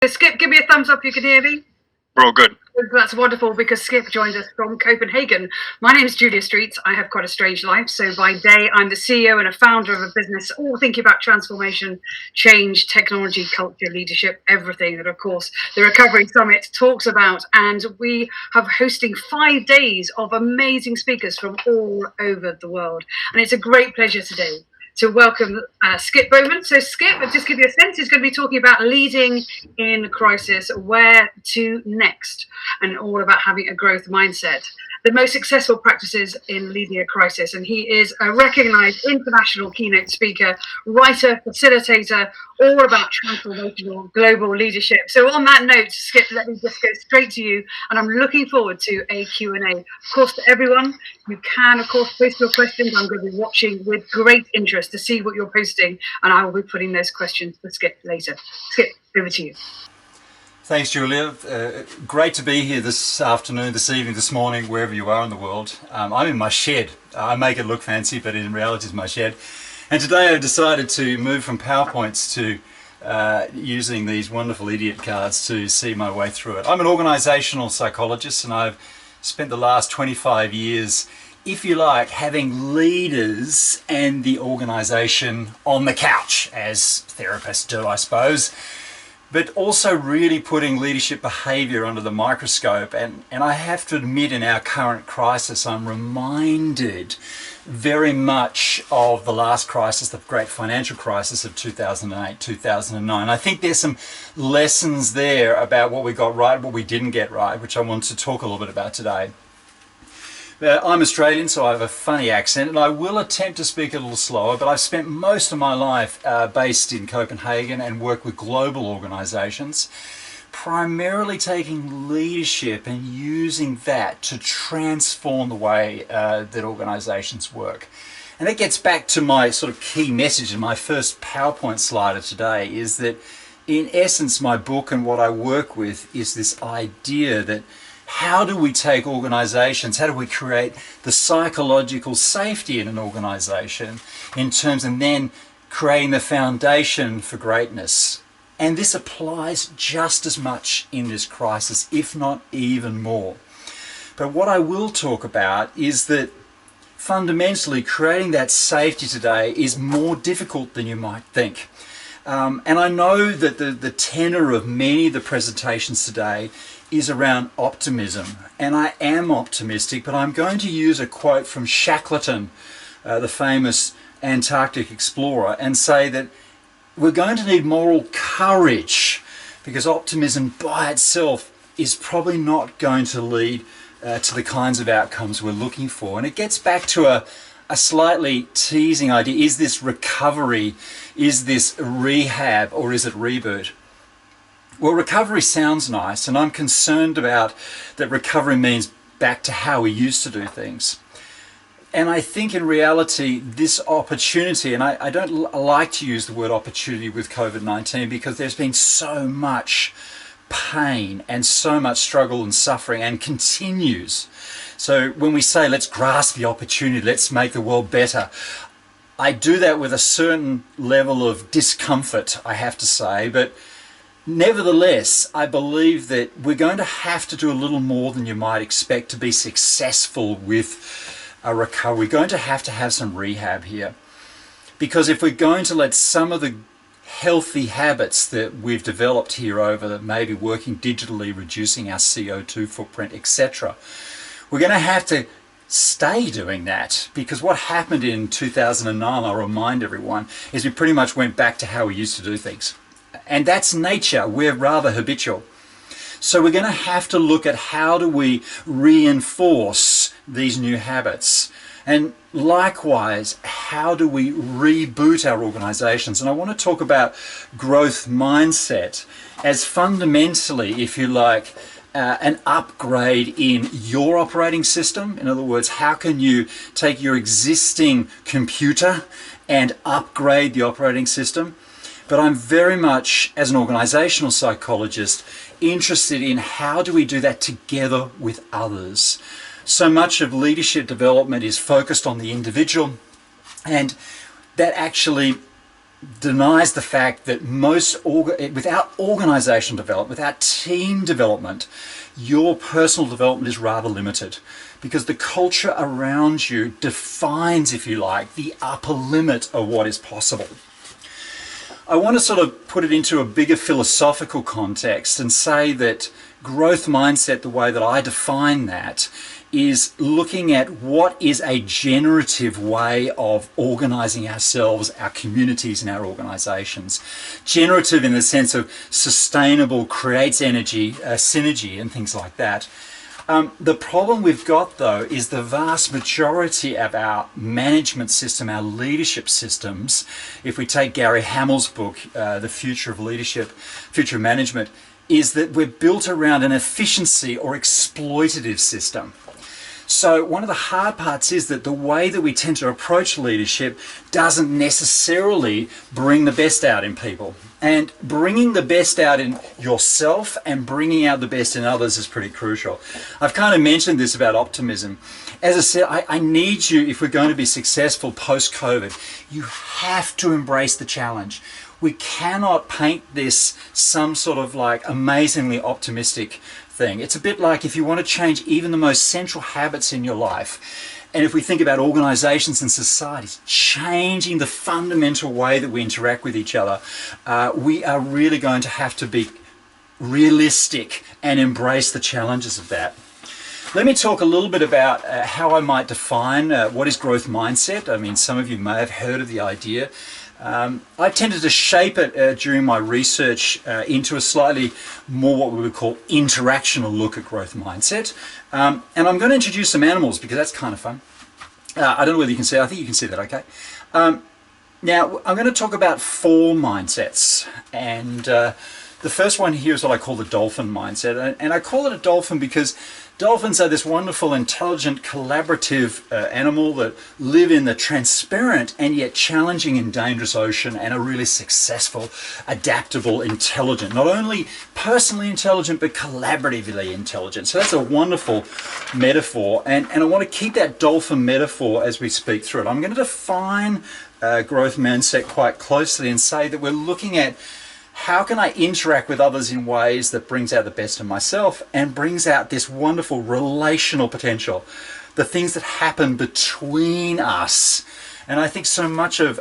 Skip, give me a thumbs up if you can hear me. We're all good. That's wonderful, because Skip joined us from Copenhagen. My name is Julia Streets. I have quite a strange life. So by day, I'm the CEO and a founder of a business, all thinking about transformation, change, technology, culture, leadership, everything that, of course, the Recovery Summit talks about. And we have hosting 5 days of amazing speakers from all over the world. And it's a great pleasure today to welcome Skip Bowman. So Skip, just give you a sense, he's going to be talking about leading in crisis, where to next, and all about having a growth mindset. The most successful practices in leading a crisis. And he is a recognized international keynote speaker, writer, facilitator, all about transformational global leadership. So on that note, Skip, let me just go straight to you. And I'm looking forward to a Q&A. Of course, to everyone, you can, of course, post your questions. I'm going to be watching with great interest to see what you're posting. And I will be putting those questions to Skip later. Skip, over to you. Thanks, Julia. Great to be here this afternoon, this evening, this morning, wherever you are in the world. I'm in my shed. I make it look fancy, but in reality it's my shed. And today I've decided to move from PowerPoints to using these wonderful idiot cards to see my way through it. I'm an organizational psychologist, and I've spent the last 25 years, if you like, having leaders and the organization on the couch, as therapists do, I suppose, but also really putting leadership behavior under the microscope. And I have to admit, in our current crisis, I'm reminded very much of the last crisis, the great financial crisis of 2008, 2009. I think there's some lessons there about what we got right, what we didn't get right, which I want to talk a little bit about today. I'm Australian, so I have a funny accent, and I will attempt to speak a little slower, but I've spent most of my life based in Copenhagen and worked with global organizations, primarily taking leadership and using that to transform the way that organizations work. And that gets back to my sort of key message in my first PowerPoint slide of today, is that in essence my book and what I work with is this idea that how do we take organizations, how do we create the psychological safety in an organization in terms of then creating the foundation for greatness. And this applies just as much in this crisis, if not even more. But what I will talk about is that fundamentally creating that safety today is more difficult than you might think. And I know that the tenor of many of the presentations today is around optimism, and I am optimistic, but I'm going to use a quote from Shackleton, the famous Antarctic explorer, and say that we're going to need moral courage, because optimism by itself is probably not going to lead to the kinds of outcomes we're looking for. And it gets back to a slightly teasing idea. Is this recovery? Is this rehab? Or is it reboot? Well, recovery sounds nice, and I'm concerned about that recovery means back to how we used to do things. And I think in reality, this opportunity, and I don't like to use the word opportunity with COVID-19 because there's been so much pain and so much struggle and suffering, and continues. So when we say, let's grasp the opportunity, let's make the world better, I do that with a certain level of discomfort, I have to say, but nevertheless, I believe that we're going to have to do a little more than you might expect to be successful with a recovery. We're going to have some rehab here. Because if we're going to let some of the healthy habits that we've developed here over maybe working digitally, reducing our CO2 footprint, etc., we're going to have to stay doing that. Because what happened in 2009, I'll remind everyone, is we pretty much went back to how we used to do things. And that's nature. We're rather habitual. So we're going to have to look at how do we reinforce these new habits. And likewise, how do we reboot our organizations? And I want to talk about growth mindset as fundamentally, if you like, an upgrade in your operating system. In other words, how can you take your existing computer and upgrade the operating system? But I'm very much, as an organizational psychologist, interested in how do we do that together with others. So much of leadership development is focused on the individual, and that actually denies the fact that without organizational development, without team development, your personal development is rather limited, because the culture around you defines, if you like, the upper limit of what is possible. I want to sort of put it into a bigger philosophical context and say that growth mindset, the way that I define that, is looking at what is a generative way of organizing ourselves, our communities and our organizations. Generative in the sense of sustainable, creates energy, synergy and things like that. The problem we've got, though, is the vast majority of our management system, our leadership systems, if we take Gary Hamel's book, The Future of Leadership, Future of Management, is that we're built around an efficiency or exploitative system. So one of the hard parts is that the way that we tend to approach leadership doesn't necessarily bring the best out in people. And bringing the best out in yourself and bringing out the best in others is pretty crucial. I've kind of mentioned this about optimism. As I said, I need you, if we're going to be successful post-COVID, you have to embrace the challenge. We cannot paint this some sort of like amazingly optimistic thing. It's a bit like if you want to change even the most central habits in your life, and if we think about organizations and societies, changing the fundamental way that we interact with each other, we are really going to have to be realistic and embrace the challenges of that. Let me talk a little bit about how I might define what is growth mindset. I mean, some of you may have heard of the idea. I tended to shape it during my research into a slightly more what we would call interactional look at growth mindset. And I'm going to introduce some animals because that's kind of fun. I don't know whether you can see, I think you can see that okay. Now, I'm going to talk about 4 mindsets. And the first one here is what I call the dolphin mindset. And I call it a dolphin because dolphins are this wonderful, intelligent, collaborative animal that live in the transparent and yet challenging and dangerous ocean and are really successful, adaptable, intelligent. Not only personally intelligent, but collaboratively intelligent. So that's a wonderful metaphor. And I want to keep that dolphin metaphor as we speak through it. I'm going to define growth mindset quite closely and say that we're looking at how can I interact with others in ways that brings out the best in myself and brings out this wonderful relational potential, the things that happen between us. And I think so much of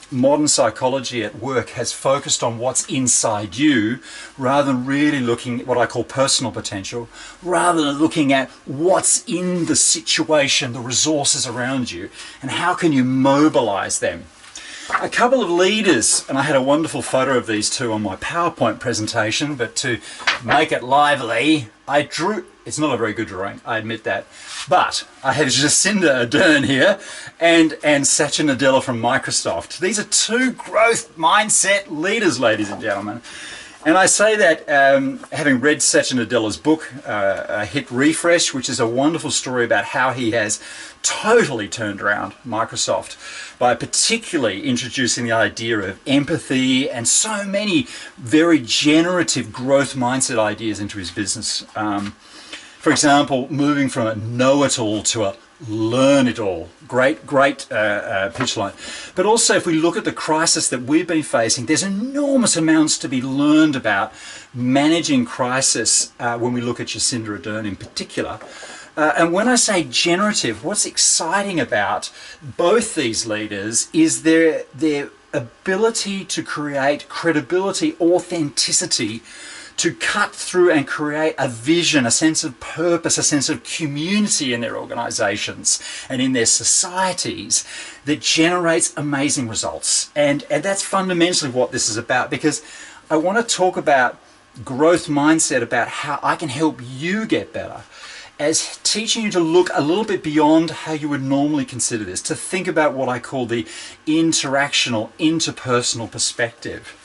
modern psychology at work has focused on what's inside you rather than really looking at what I call personal potential, rather than looking at what's in the situation, the resources around you, and how can you mobilize them. A couple of leaders, and I had a wonderful photo of these two on my PowerPoint presentation, but to make it lively, I drew, it's not a very good drawing, I admit that, but I have Jacinda Ardern here and Satya Nadella from Microsoft. These are 2 growth mindset leaders, ladies and gentlemen. And I say that having read Satya Nadella's book, Hit Refresh, which is a wonderful story about how he has totally turned around Microsoft by particularly introducing the idea of empathy and so many very generative growth mindset ideas into his business. For example, moving from a know-it-all to a learn-it-all. Great pitch line. But also, if we look at the crisis that we've been facing, there's enormous amounts to be learned about managing crisis when we look at Jacinda Ardern in particular. And when I say generative, what's exciting about both these leaders is their ability to create credibility, authenticity, to cut through and create a vision, a sense of purpose, a sense of community in their organizations and in their societies that generates amazing results. And that's fundamentally what this is about, because I want to talk about growth mindset, about how I can help you get better, as teaching you to look a little bit beyond how you would normally consider this, to think about what I call the interactional, interpersonal perspective.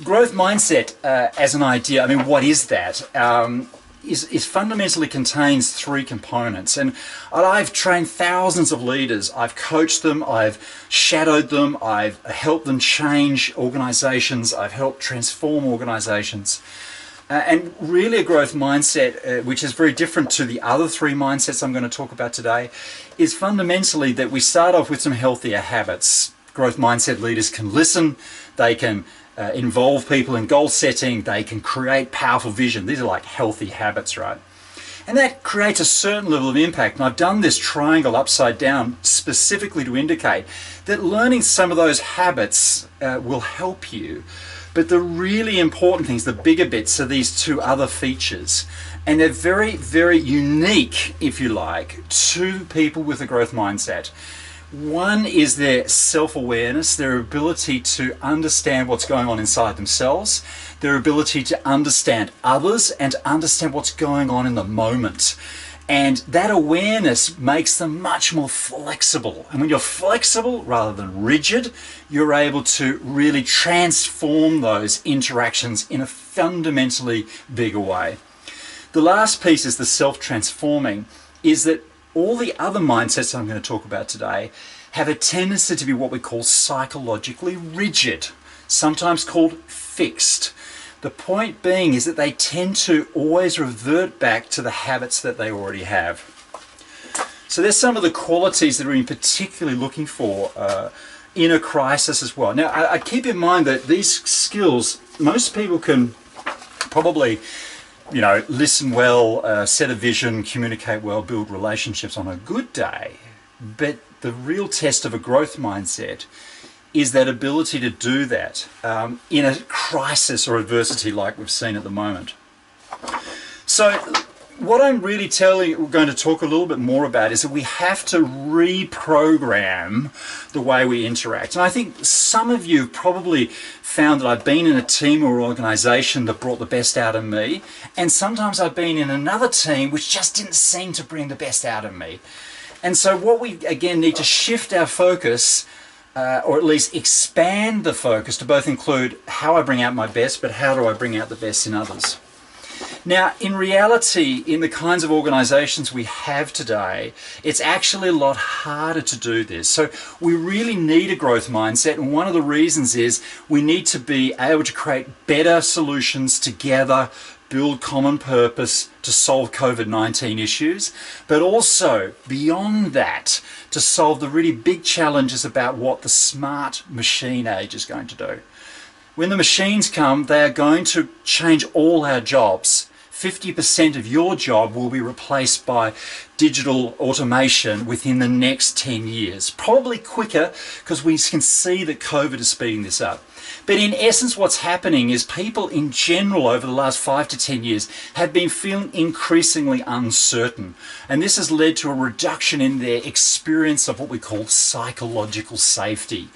Growth mindset as an idea, I mean, what is that? Is fundamentally contains 3 components. And I've trained thousands of leaders. I've coached them, I've shadowed them, I've helped them change organizations, I've helped transform organizations. And really a growth mindset, which is very different to the other 3 mindsets I'm going to talk about today, is fundamentally that we start off with some healthier habits. growth mindset leaders can listen, they can involve people in goal setting, they can create powerful vision. These are like healthy habits, right? And that creates a certain level of impact. And I've done this triangle upside down specifically to indicate that learning some of those habits will help you. But the really important things, the bigger bits, are these two other features. And they're very, very unique, if you like, to people with a growth mindset. One is their self-awareness, their ability to understand what's going on inside themselves, their ability to understand others and understand what's going on in the moment. And that awareness makes them much more flexible. And when you're flexible rather than rigid, you're able to really transform those interactions in a fundamentally bigger way. The last piece is the self-transforming, is that all the other mindsets I'm going to talk about today have a tendency to be what we call psychologically rigid, sometimes called fixed. The point being is that they tend to always revert back to the habits that they already have. So there's some of the qualities that we're particularly looking for in a crisis as well. Now, I keep in mind that these skills, most people can probably listen well, set a vision, communicate well, build relationships on a good day. But the real test of a growth mindset is that ability to do that in a crisis or adversity like we've seen at the moment. So what I'm really going to talk a little bit more about is that we have to reprogram the way we interact. And I think some of you have probably found that I've been in a team or organization that brought the best out of me, and sometimes I've been in another team which just didn't seem to bring the best out of me. And so what we, again, need to shift our focus, or at least expand the focus to both include how I bring out my best, but how do I bring out the best in others. Now, in reality, in the kinds of organizations we have today, it's actually a lot harder to do this. So we really need a growth mindset, and one of the reasons is we need to be able to create better solutions together, build common purpose to solve COVID-19 issues, but also beyond that, to solve the really big challenges about what the smart machine age is going to do. When the machines come, they are going to change all our jobs. 50% of your job will be replaced by digital automation within the next 10 years. Probably quicker, because we can see that COVID is speeding this up. But in essence, what's happening is people in general over the last 5 to 10 years have been feeling increasingly uncertain. And this has led to a reduction in their experience of what we call psychological safety.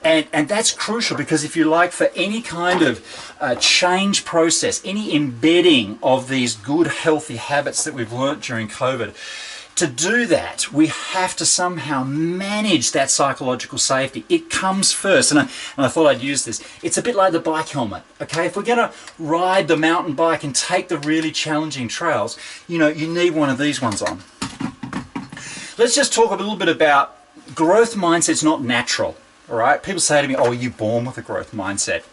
And that's crucial, because if you like, for any kind of change process, any embedding of these good, healthy habits that we've learnt during COVID, to do that, we have to somehow manage that psychological safety. It comes first, and I thought I'd use this. It's a bit like the bike helmet, okay? If we're going to ride the mountain bike and take the really challenging trails, you need one of these ones on. Let's just talk a little bit about growth mindset's not natural, all right? People say to me, oh, are you born with a growth mindset?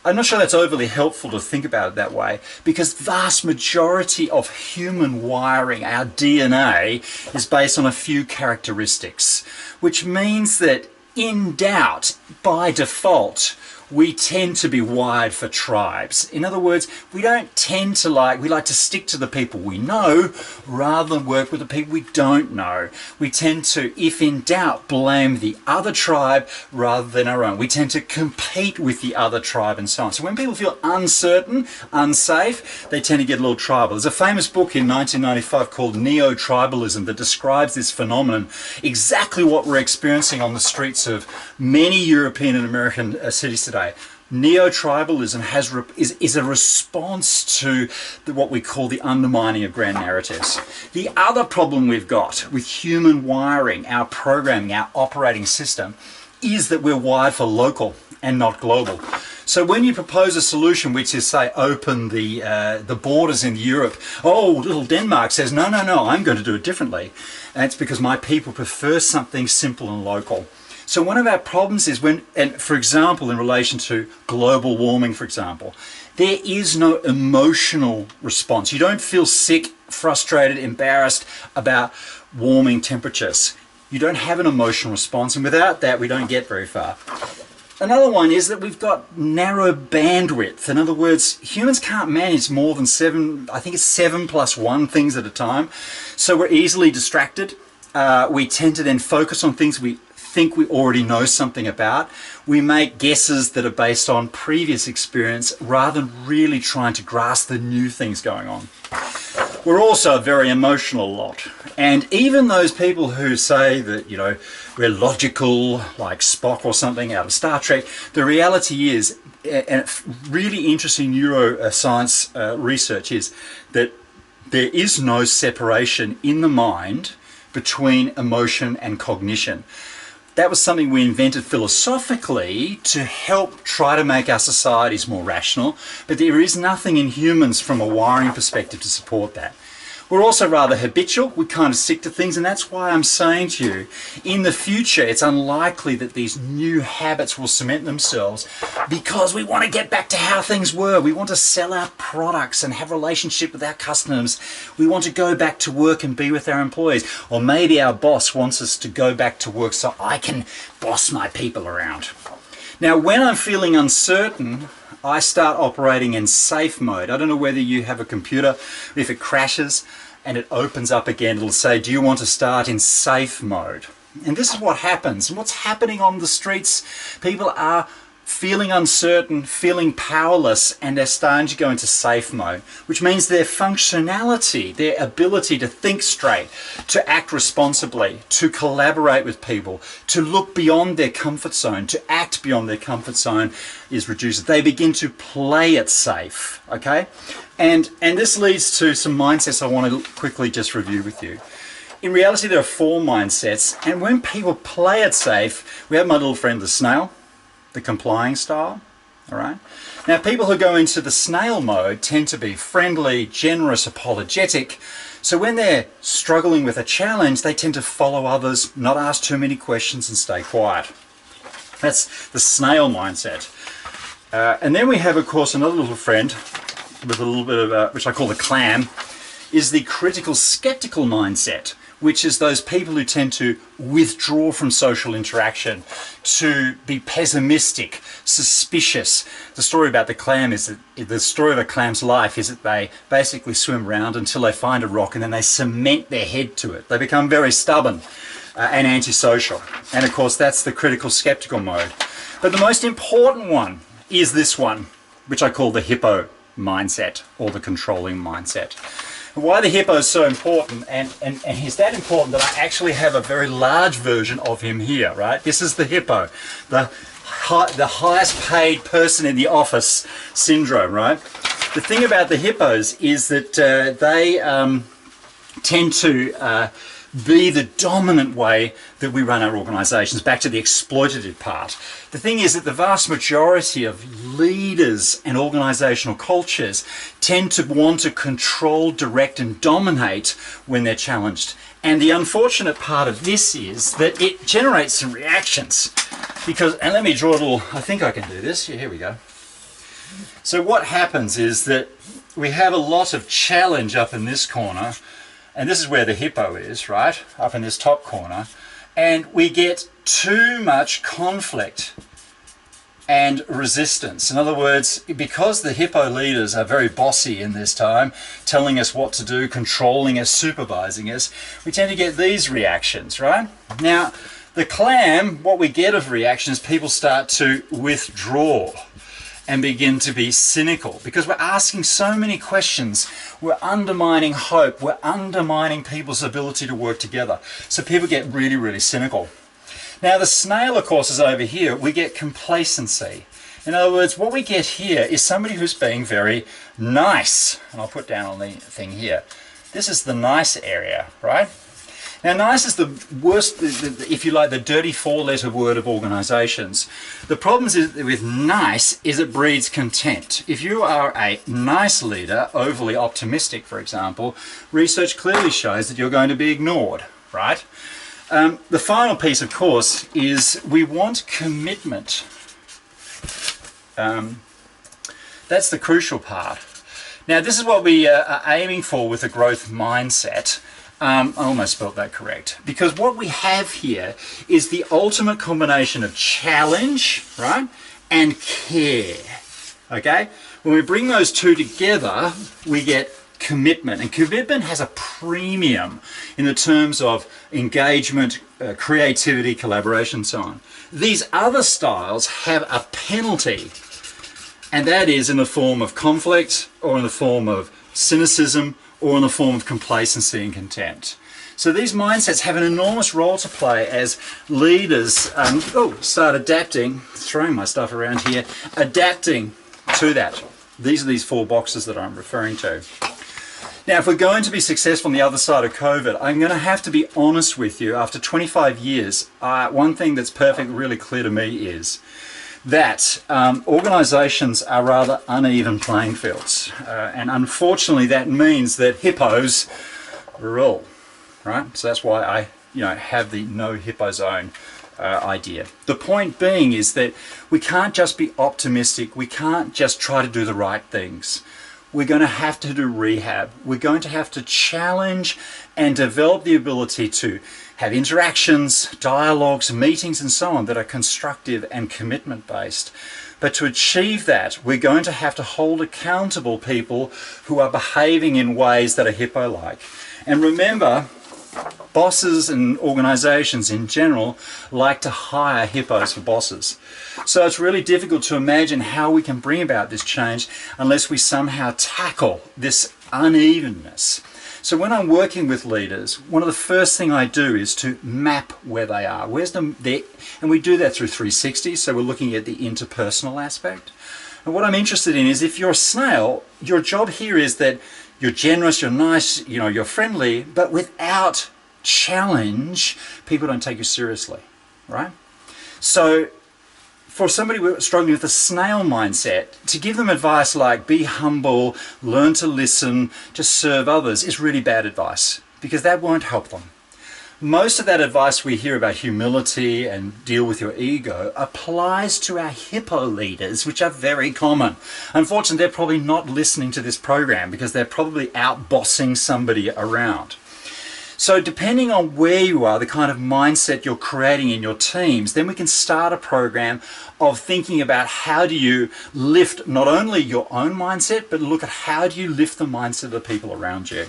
I'm not sure that's overly helpful to think about it that way, because vast majority of human wiring, our DNA, is based on a few characteristics, which means that in doubt, by default, we tend to be wired for tribes. In other words, we don't tend to we like to stick to the people we know rather than work with the people we don't know. We tend to, if in doubt, blame the other tribe rather than our own. We tend to compete with the other tribe and so on. So when people feel uncertain, unsafe, they tend to get a little tribal. There's a famous book in 1995 called Neo-Tribalism that describes this phenomenon, exactly what we're experiencing on the streets of many European and American cities today. Neo-tribalism is a response to what we call the undermining of grand narratives. The other problem we've got with human wiring, our programming, our operating system, is that we're wired for local and not global. So when you propose a solution which is, say, open the borders in Europe, little Denmark says, no, I'm going to do it differently. And it's because my people prefer something simple and local. So one of our problems is for example, in relation to global warming, for example, there is no emotional response. You don't feel sick, frustrated, embarrassed about warming temperatures. You don't have an emotional response, and without that, we don't get very far. Another one is that we've got narrow bandwidth. In other words, humans can't manage more than 7 plus 1 things at a time. So we're easily distracted. We tend to then focus on things we think we already know something about. We make guesses that are based on previous experience rather than really trying to grasp the new things going on. We're also a very emotional lot. And even those people who say that, you know, we're logical, like Spock or something out of Star Trek, the reality is, and really interesting neuroscience research is, that there is no separation in the mind between emotion and cognition. That was something we invented philosophically to help try to make our societies more rational, but there is nothing in humans from a wiring perspective to support that. We're also rather habitual. We kind of stick to things, and that's why I'm saying to you, in the future, it's unlikely that these new habits will cement themselves, because we want to get back to how things were. We want to sell our products and have a relationship with our customers. We want to go back to work and be with our employees. Or maybe our boss wants us to go back to work so I can boss my people around. Now, when I'm feeling uncertain, I start operating in safe mode. I don't know whether you have a computer. If it crashes and it opens up again, it'll say, do you want to start in safe mode? And this is what happens. And what's happening on the streets, people are feeling uncertain, feeling powerless, and they're starting to go into safe mode, which means their functionality, their ability to think straight, to act responsibly, to collaborate with people, to look beyond their comfort zone, to act beyond their comfort zone is reduced. They begin to play it safe, okay? And this leads to some mindsets I want to quickly just review with you. In reality, there are 4 mindsets, and when people play it safe, we have my little friend the snail, the complying style, all right? Now, people who go into the snail mode tend to be friendly, generous, apologetic. So when they're struggling with a challenge, they tend to follow others, not ask too many questions, and stay quiet. That's the snail mindset. And then we have, of course, another little friend with a little bit of, which I call the clam, is the critical skeptical mindset, which is those people who tend to withdraw from social interaction, to be pessimistic, suspicious. The story about the clam is that the story of a clam's life is that they basically swim around until they find a rock, and then they cement their head to it. They become very stubborn and antisocial. And of course, that's the critical skeptical mode. But the most important one is this one, which I call the hippo mindset, or the controlling mindset. Why the hippo is so important, and he's that important that I actually have a very large version of him here, right? This is the hippo, the highest paid person in the office syndrome, right? The thing about the hippos is that they tend to be the dominant way that we run our organizations, back to the exploitative part. The thing is that the vast majority of leaders and organizational cultures tend to want to control, direct, and dominate when they're challenged. And the unfortunate part of this is that it generates some reactions. Because, and let me draw a little, I think I can do this. Yeah, here we go. So what happens is that we have a lot of challenge up in this corner, and this is where the hippo is, right? Up in this top corner. And we get too much conflict and resistance. In other words, because the hippo leaders are very bossy in this time, telling us what to do, controlling us, supervising us, we tend to get these reactions, right? Now, the clam, what we get of reactions, people start to withdraw and begin to be cynical, because we're asking so many questions. We're undermining hope. We're undermining people's ability to work together. So people get really, really cynical. Now, the snail, of course, is over here. We get complacency. In other words, what we get here is somebody who's being very nice. And I'll put down on the thing here. This is the nice area, right? Now, nice is the worst, if you like, the dirty 4-letter word of organizations. The problem is with nice is it breeds contempt. If you are a nice leader, overly optimistic, for example, research clearly shows that you're going to be ignored, right? The final piece, of course, is we want commitment. That's the crucial part. Now, this is what we are aiming for with a growth mindset. I almost spelled that correct. Because what we have here is the ultimate combination of challenge, right, and care. Okay? When we bring those two together, we get commitment. And commitment has a premium in the terms of engagement, creativity, collaboration, and so on. These other styles have a penalty, and that is in the form of conflict, or in the form of cynicism, or in the form of complacency and contempt. So these mindsets have an enormous role to play as leaders start adapting, throwing my stuff around here, adapting to that. These are these 4 boxes that I'm referring to. Now, if we're going to be successful on the other side of COVID, I'm going to have to be honest with you. After 25 years, one thing that's perfectly really clear to me is that organisations are rather uneven playing fields. And unfortunately, that means that hippos rule, right? So that's why I have the no hippo zone idea. The point being is that we can't just be optimistic. We can't just try to do the right things. We're going to have to do rehab. We're going to have to challenge and develop the ability to have interactions, dialogues, meetings, and so on that are constructive and commitment based. But to achieve that, we're going to have to hold accountable people who are behaving in ways that are hippo-like. And remember, bosses and organizations in general like to hire hippos for bosses. So it's really difficult to imagine how we can bring about this change unless we somehow tackle this unevenness. So when I'm working with leaders, one of the first thing I do is to map where they are. And we do that through 360, so we're looking at the interpersonal aspect. And what I'm interested in is if you're a snail, your job here is that you're generous, you're nice, you're friendly, but without challenge, people don't take you seriously, right? So for somebody struggling with a snail mindset, to give them advice like be humble, learn to listen, just serve others is really bad advice, because that won't help them. Most of that advice we hear about humility and deal with your ego applies to our hippo leaders, which are very common. Unfortunately, they're probably not listening to this program because they're probably out bossing somebody around. So depending on where you are, the kind of mindset you're creating in your teams, then we can start a program of thinking about how do you lift not only your own mindset, but look at how do you lift the mindset of the people around you.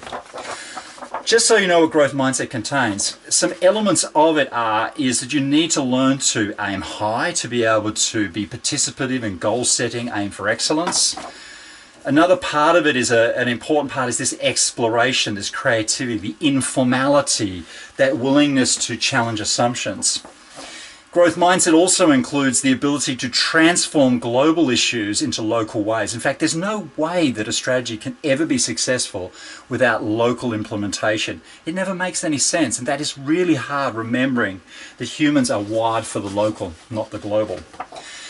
Just so you know what growth mindset contains, some elements of it is that you need to learn to aim high, to be able to be participative in goal setting, aim for excellence. Another part of it is an important part is this exploration, this creativity, the informality, that willingness to challenge assumptions. Growth mindset also includes the ability to transform global issues into local ways. In fact, there's no way that a strategy can ever be successful without local implementation. It never makes any sense, and that is really hard, remembering that humans are wired for the local, not the global.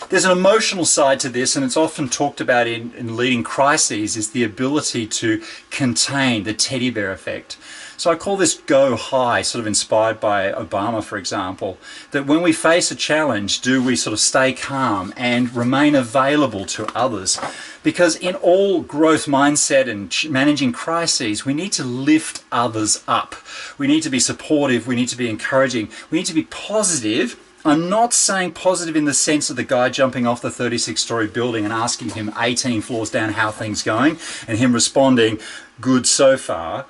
There's an emotional side to this, and it's often talked about in leading crises, is the ability to contain, the teddy bear effect. So I call this go high, sort of inspired by Obama, for example, that when we face a challenge, do we sort of stay calm and remain available to others? Because in all growth mindset and managing crises, we need to lift others up. We need to be supportive, we need to be encouraging, we need to be positive. I'm not saying positive in the sense of the guy jumping off the 36-story building and asking him 18 floors down how things going and him responding, good so far.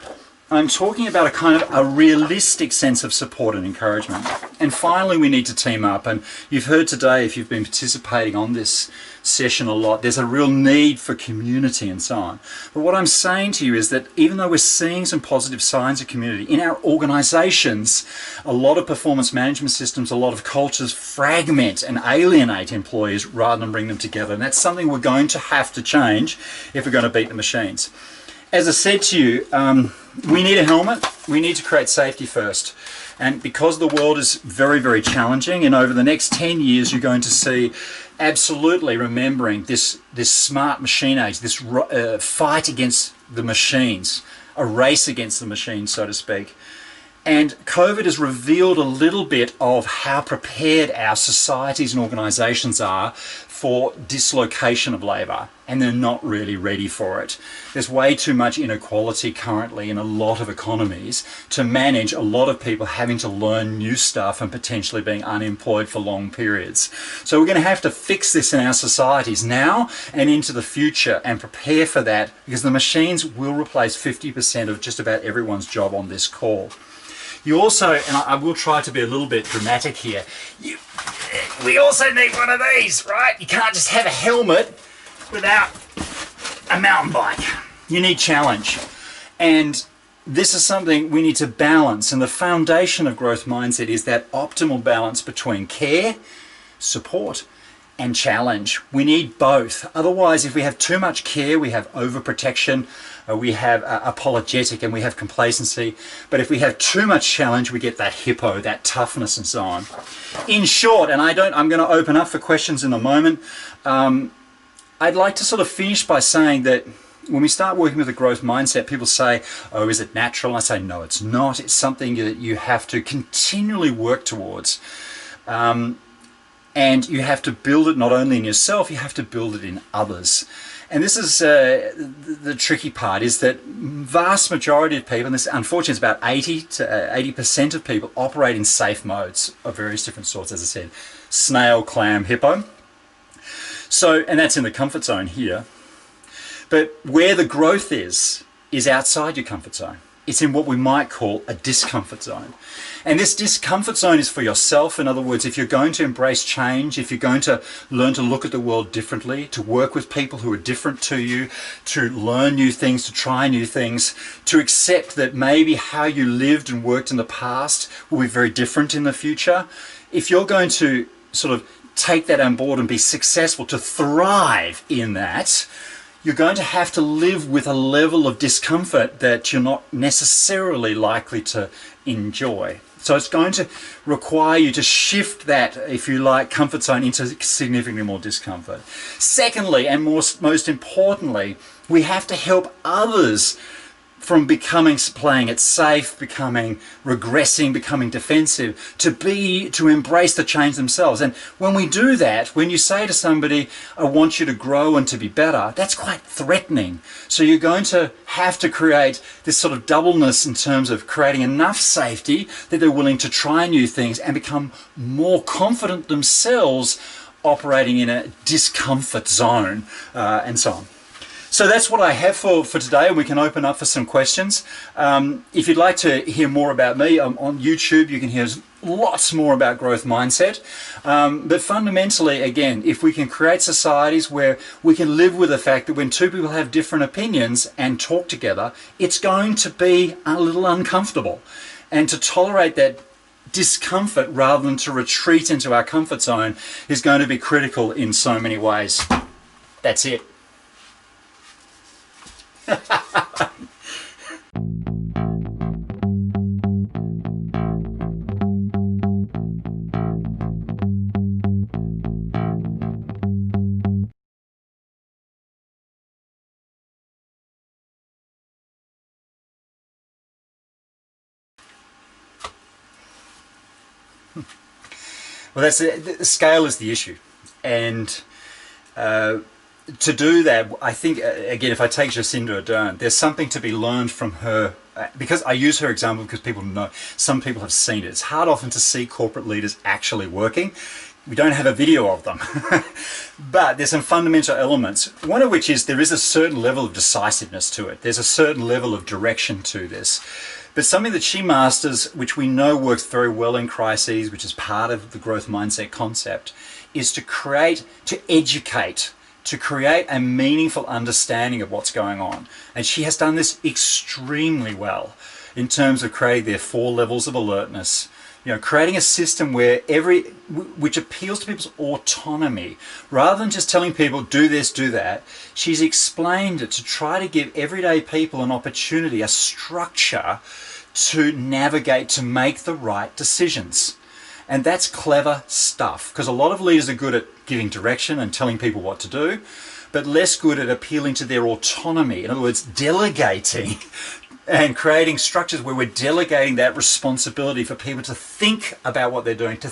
I'm talking about a kind of a realistic sense of support and encouragement. And finally, we need to team up. And you've heard today, if you've been participating on this session a lot, there's a real need for community and so on. But what I'm saying to you is that even though we're seeing some positive signs of community in our organizations, a lot of performance management systems, a lot of cultures fragment and alienate employees rather than bring them together. And that's something we're going to have to change if we're going to beat the machines. As I said to you, we need a helmet. We need to create safety first. And because the world is very, very challenging, and over the next 10 years, you're going to see absolutely remembering this smart machine age, this fight against the machines, a race against the machines, so to speak. And COVID has revealed a little bit of how prepared our societies and organisations are for dislocation of labour, and they're not really ready for it. There's way too much inequality currently in a lot of economies to manage a lot of people having to learn new stuff and potentially being unemployed for long periods. So we're going to have to fix this in our societies now and into the future and prepare for that, because the machines will replace 50% of just about everyone's job on this call. You also, and I will try to be a little bit dramatic here, we also need one of these, right? You can't just have a helmet without a mountain bike. You need challenge. And this is something we need to balance. And the foundation of growth mindset is that optimal balance between care, support, and challenge. We need both. Otherwise, if we have too much care, we have overprotection, we have apologetic, and we have complacency. But if we have too much challenge, we get that hippo, that toughness, and so on. In short, and I'm going to open up for questions in a moment. I'd like to sort of finish by saying that when we start working with a growth mindset, people say, oh, is it natural? I say, no, it's not. It's something that you have to continually work towards. And you have to build it not only in yourself, you have to build it in others. And this is the tricky part, is that vast majority of people, and this unfortunately is about 80 to 80% of people, operate in safe modes of various different sorts, as I said, snail, clam, hippo. So, and that's in the comfort zone here. But where the growth is outside your comfort zone. It's in what we might call a discomfort zone. And this discomfort zone is for yourself. In other words, if you're going to embrace change, if you're going to learn to look at the world differently, to work with people who are different to you, to learn new things, to try new things, to accept that maybe how you lived and worked in the past will be very different in the future. If you're going to sort of take that on board and be successful, to thrive in that, you're going to have to live with a level of discomfort that you're not necessarily likely to enjoy. So it's going to require you to shift that, if you like, comfort zone into significantly more discomfort. Secondly, and most importantly, we have to help others from playing it safe, becoming regressing, becoming defensive, to embrace the change themselves. And when we do that, when you say to somebody, I want you to grow and to be better, that's quite threatening. So you're going to have to create this sort of doubleness in terms of creating enough safety that they're willing to try new things and become more confident themselves, operating in a discomfort zone, and so on. So that's what I have for today, and we can open up for some questions. If you'd like to hear more about me, I'm on YouTube. You can hear lots more about growth mindset. But fundamentally, again, if we can create societies where we can live with the fact that when two people have different opinions and talk together, it's going to be a little uncomfortable. And to tolerate that discomfort rather than to retreat into our comfort zone is going to be critical in so many ways. That's it. Well, that's it. The scale is the issue, and to do that, I think, again, if I take Jacinda Ardern, there's something to be learned from her, because I use her example because people know, some people have seen it. It's hard often to see corporate leaders actually working. We don't have a video of them. But there's some fundamental elements, one of which is there is a certain level of decisiveness to it. There's a certain level of direction to this. But something that she masters, which we know works very well in crises, which is part of the growth mindset concept, is to educate, to create a meaningful understanding of what's going on. And she has done this extremely well in terms of creating their 4 levels of alertness, creating a system where which appeals to people's autonomy. Rather than just telling people, do this, do that, she's explained it to try to give everyday people an opportunity, a structure to navigate, to make the right decisions. And that's clever stuff, because a lot of leaders are good at giving direction and telling people what to do, but less good at appealing to their autonomy. In other words, delegating and creating structures where we're delegating that responsibility for people to think about what they're doing, to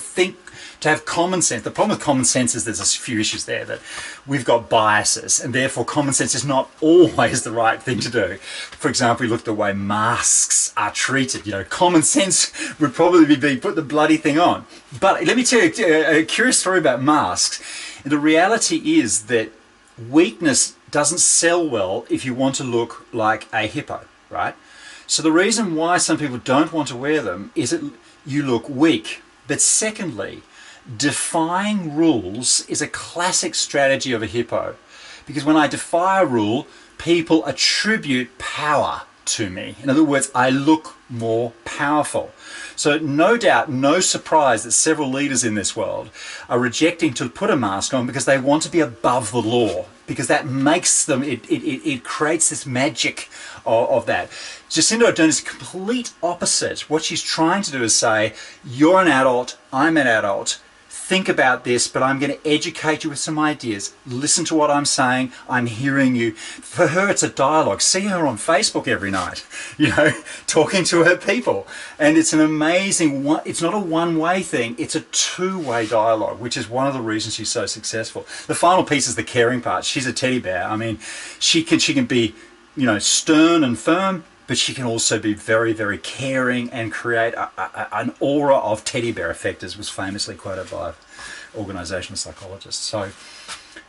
have common sense. The problem with common sense is there's a few issues there, that we've got biases, and therefore common sense is not always the right thing to do. For example, you look at the way masks are treated. Common sense would probably be put the bloody thing on. But let me tell you a curious story about masks. The reality is that weakness doesn't sell well if you want to look like a hippo, right? So the reason why some people don't want to wear them is that you look weak. But secondly, defying rules is a classic strategy of a hippo, because when I defy a rule, people attribute power to me. In other words, I look more powerful. So no doubt, no surprise that several leaders in this world are rejecting to put a mask on because they want to be above the law, because that makes them, it creates this magic of that. Jacinda Ardern is the complete opposite. What she's trying to do is say, you're an adult, I'm an adult, think about this, but I'm going to educate you with some ideas. Listen to what I'm saying. I'm hearing you. For her, it's a dialogue. See her on Facebook every night, talking to her people. And it's an amazing one. It's not a one-way thing. It's a two-way dialogue, which is one of the reasons she's so successful. The final piece is the caring part. She's a teddy bear. I mean, she can be, stern and firm, but she can also be very, very caring and create an aura of teddy bear effect, as was famously quoted by organizational psychologists. So,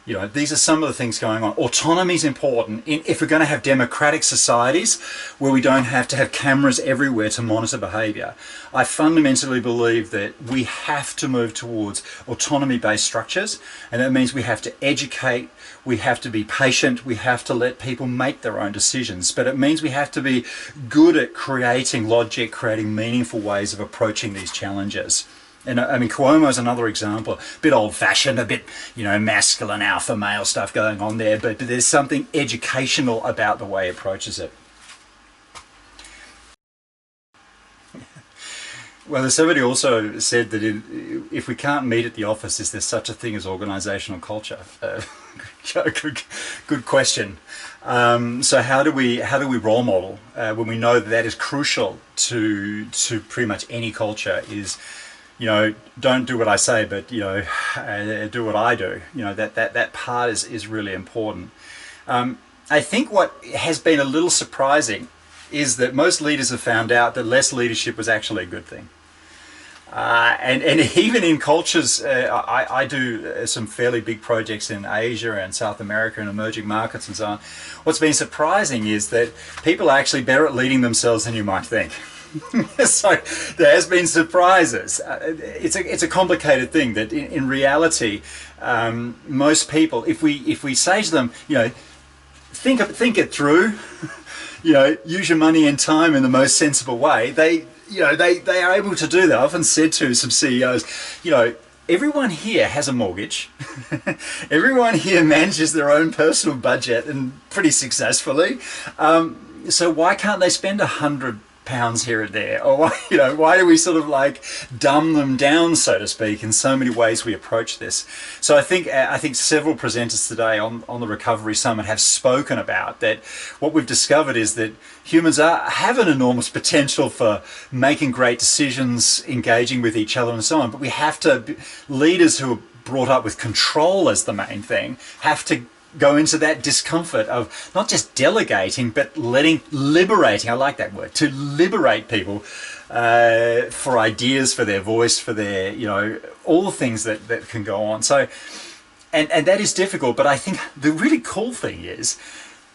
these are some of the things going on. Autonomy is important. If we're going to have democratic societies where we don't have to have cameras everywhere to monitor behavior, I fundamentally believe that we have to move towards autonomy-based structures, and that means we have to educate, we have to be patient, we have to let people make their own decisions, but it means we have to be good at creating logic, creating meaningful ways of approaching these challenges. And I mean, Cuomo is another example, a bit old-fashioned, a bit, masculine, alpha male stuff going on there, but there's something educational about the way he approaches it. Well, somebody also said that if we can't meet at the office, is there such a thing as organizational culture? Good question. So how do we role model when we know that is crucial to pretty much any culture? Is don't do what I say, but do what I do. That part is really important. I think what has been a little surprising is that most leaders have found out that less leadership was actually a good thing. And even in cultures, I do some fairly big projects in Asia and South America and emerging markets and so on. What's been surprising is that people are actually better at leading themselves than you might think. So there has been surprises. It's a complicated thing that in reality, most people, if we say to them, think it through, use your money and time in the most sensible way, they are able to do that. I've often said to some CEOs, everyone here has a mortgage. Everyone here manages their own personal budget, and pretty successfully. So why can't they spend £100 here and there? Or why do we sort of like dumb them down, so to speak, in so many ways we approach this? So I think several presenters today on the Recovery Summit have spoken about that. What we've discovered is that humans have an enormous potential for making great decisions, engaging with each other and so on, but we have to, leaders who are brought up with control as the main thing, have to go into that discomfort of not just delegating, but liberating, I like that word, to liberate people for ideas, for their voice, for their, all the things that can go on. So, and that is difficult, but I think the really cool thing is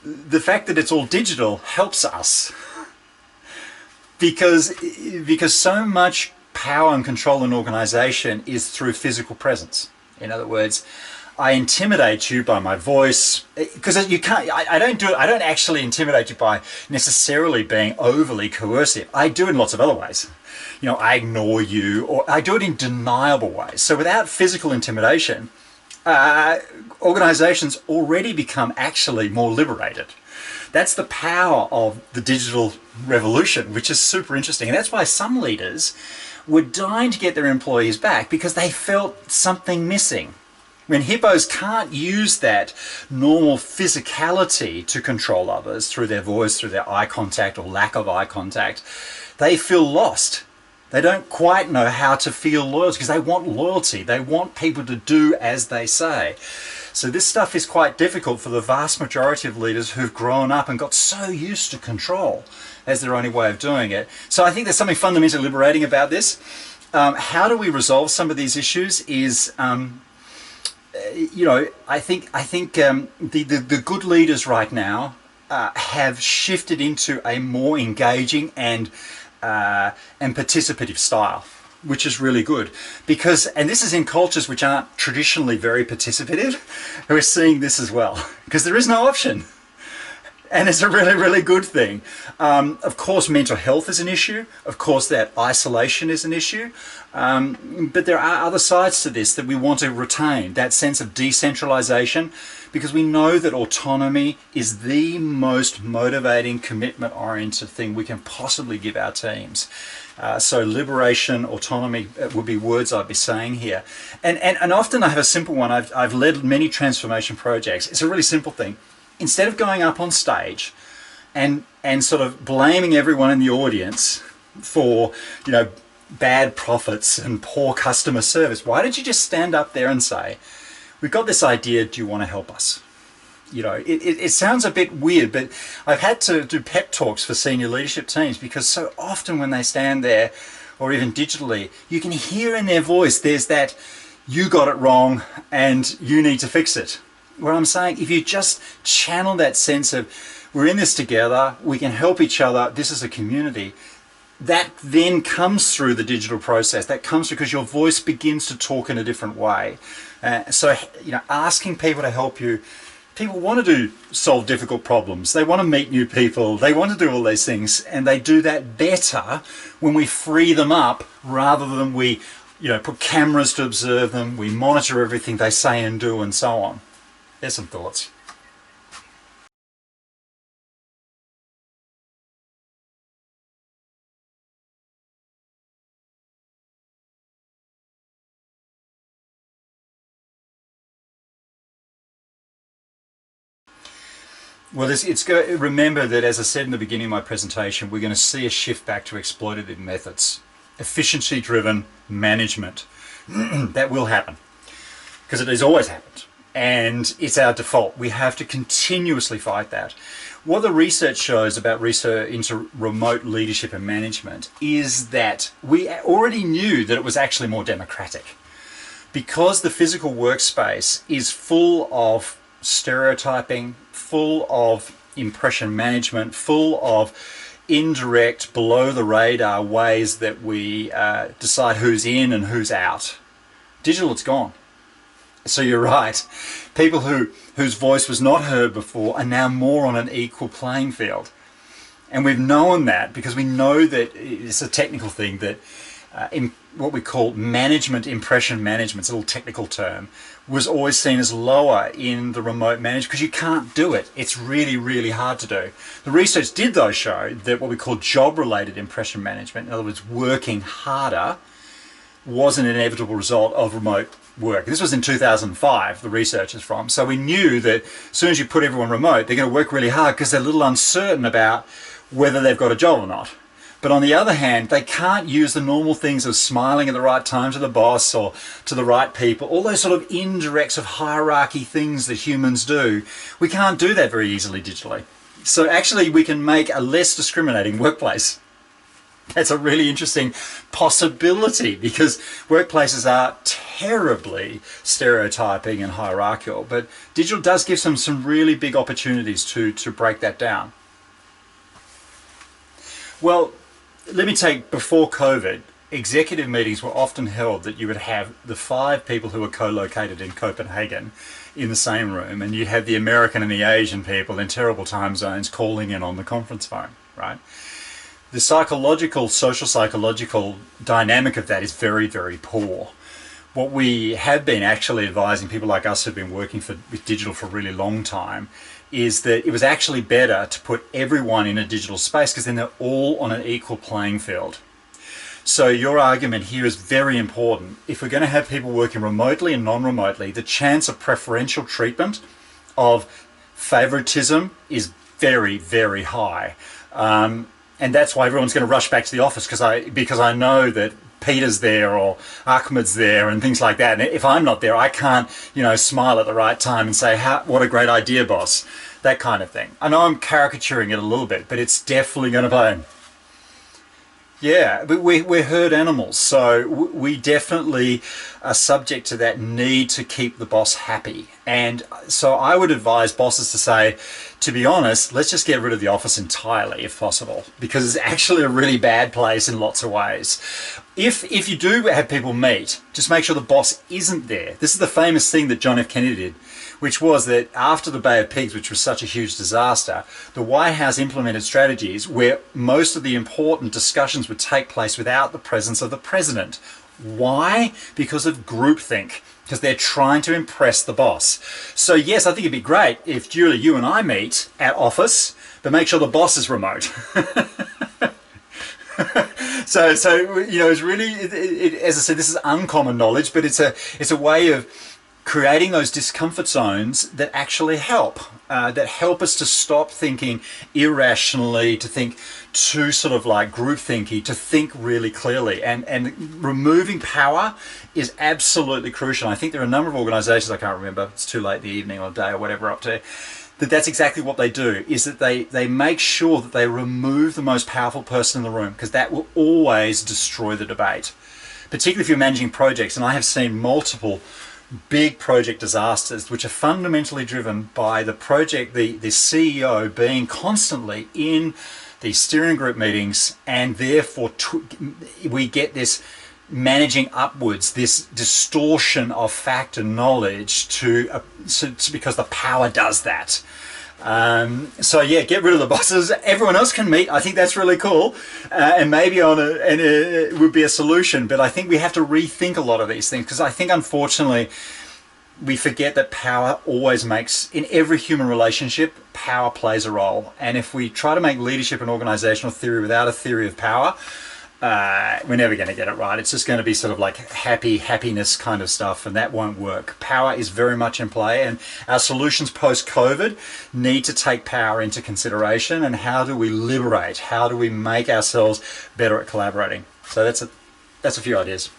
the fact that it's all digital helps us, because so much power and control in organization is through physical presence. In other words, I intimidate you by my voice, because you can't. I don't actually intimidate you by necessarily being overly coercive. I do it in lots of other ways. I ignore you, or I do it in deniable ways. So without physical intimidation, organizations already become actually more liberated. That's the power of the digital revolution, which is super interesting. And that's why some leaders were dying to get their employees back, because they felt something missing. When hippos can't use that normal physicality to control others through their voice, through their eye contact or lack of eye contact, they feel lost. They don't quite know how to feel loyalty because they want loyalty. They want people to do as they say. So this stuff is quite difficult for the vast majority of leaders who've grown up and got so used to control as their only way of doing it. So I think there's something fundamentally liberating about this. How do we resolve some of these issues is... I think the good leaders right now have shifted into a more engaging and participative style, which is really good and this is in cultures which aren't traditionally very participative, who are seeing this as well, because there is no option. And it's a really, really good thing. Of course, mental health is an issue. Of course, that isolation is an issue. But there are other sides to this that we want to retain, that sense of decentralization, because we know that autonomy is the most motivating, commitment-oriented thing we can possibly give our teams. So liberation, autonomy would be words I'd be saying here. And often I have a simple one. I've led many transformation projects. It's a really simple thing. Instead of going up on stage and sort of blaming everyone in the audience for, bad profits and poor customer service, why don't you just stand up there and say, we've got this idea, do you want to help us? It sounds a bit weird, but I've had to do pep talks for senior leadership teams because so often when they stand there, or even digitally, you can hear in their voice, there's that, you got it wrong and you need to fix it. Where I'm saying, if you just channel that sense of, we're in this together, we can help each other, this is a community, that then comes through the digital process. That comes because your voice begins to talk in a different way. So asking people to help you, people want to solve difficult problems. They want to meet new people. They want to do all these things. And they do that better when we free them up rather than we put cameras to observe them, we monitor everything they say and do and so on. There's some thoughts. Well, remember that, as I said in the beginning of my presentation, we're going to see a shift back to exploitative methods, efficiency-driven management. That will happen because it has always happened. And it's our default. We have to continuously fight that. What the research shows about research into remote leadership and management is that we already knew that it was actually more democratic. Because the physical workspace is full of stereotyping, full of impression management, full of indirect, below the radar ways that we decide who's in and who's out. Digital, it's gone. So you're right. People whose voice was not heard before are now more on an equal playing field. And we've known that because we know that it's a technical thing that in what we call management, impression management, it's a little technical term, was always seen as lower in the remote management because you can't do it. It's really, really hard to do. The research did though show that what we call job-related impression management, in other words, working harder, was an inevitable result of remote work. This was in 2005, the research is from. So we knew that as soon as you put everyone remote, they're going to work really hard because they're a little uncertain about whether they've got a job or not. But on the other hand, they can't use the normal things of smiling at the right time to the boss or to the right people, all those sort of indirects of hierarchy things that humans do. We can't do that very easily digitally. So actually we can make a less discriminating workplace. That's a really interesting possibility because workplaces are terribly stereotyping and hierarchical, but digital does give some really big opportunities to break that down. Well, let me take, before COVID, executive meetings were often held that you would have the 5 people who were co-located in Copenhagen in the same room, and you'd have the American and the Asian people in terrible time zones calling in on the conference phone, right? The social psychological dynamic of that is very, very poor. What we have been actually advising people like us who've been working with digital for a really long time is that it was actually better to put everyone in a digital space because then they're all on an equal playing field. So your argument here is very important. If we're going to have people working remotely and non-remotely, the chance of preferential treatment, of favoritism, is very, very high. And that's why everyone's going to rush back to the office, because I know that Peter's there or Ahmed's there and things like that. And if I'm not there, I can't, smile at the right time and say, what a great idea, boss. That kind of thing. I know I'm caricaturing it a little bit, but it's definitely going to play. Yeah, but we're herd animals, so we definitely are subject to that need to keep the boss happy. And so I would advise bosses to say, to be honest, let's just get rid of the office entirely if possible, because it's actually a really bad place in lots of ways. If you do have people meet, just make sure the boss isn't there. This is the famous thing that John F. Kennedy did, which was that after the Bay of Pigs, which was such a huge disaster, the White House implemented strategies where most of the important discussions would take place without the presence of the president. Why? Because of groupthink, because they're trying to impress the boss. So yes, I think it'd be great if, Julie, you and I meet at office, but make sure the boss is remote. So it's really, as I said, this is uncommon knowledge, but it's a way of creating those discomfort zones that actually help us to stop thinking irrationally, to think too sort of like groupthinky, to think really clearly. And removing power is absolutely crucial. I think there are a number of organizations, I can't remember, it's too late in the evening or day or whatever up to, that's exactly what they do, is that they make sure that they remove the most powerful person in the room, because that will always destroy the debate. Particularly if you're managing projects, and I have seen multiple big project disasters which are fundamentally driven by the CEO being constantly in the steering group meetings, and therefore we get this managing upwards, this distortion of fact and knowledge because the power does that. So yeah, get rid of the bosses. Everyone else can meet. I think that's really cool, and maybe it would be a solution. But I think we have to rethink a lot of these things, because I think unfortunately we forget that power always in every human relationship, power plays a role. And if we try to make leadership an organizational theory without a theory of power, we're never going to get it right. It's just going to be sort of like happiness kind of stuff, and that won't work. Power is very much in play, and our solutions post-COVID need to take power into consideration. And how do we liberate? How do we make ourselves better at collaborating? So that's a few ideas.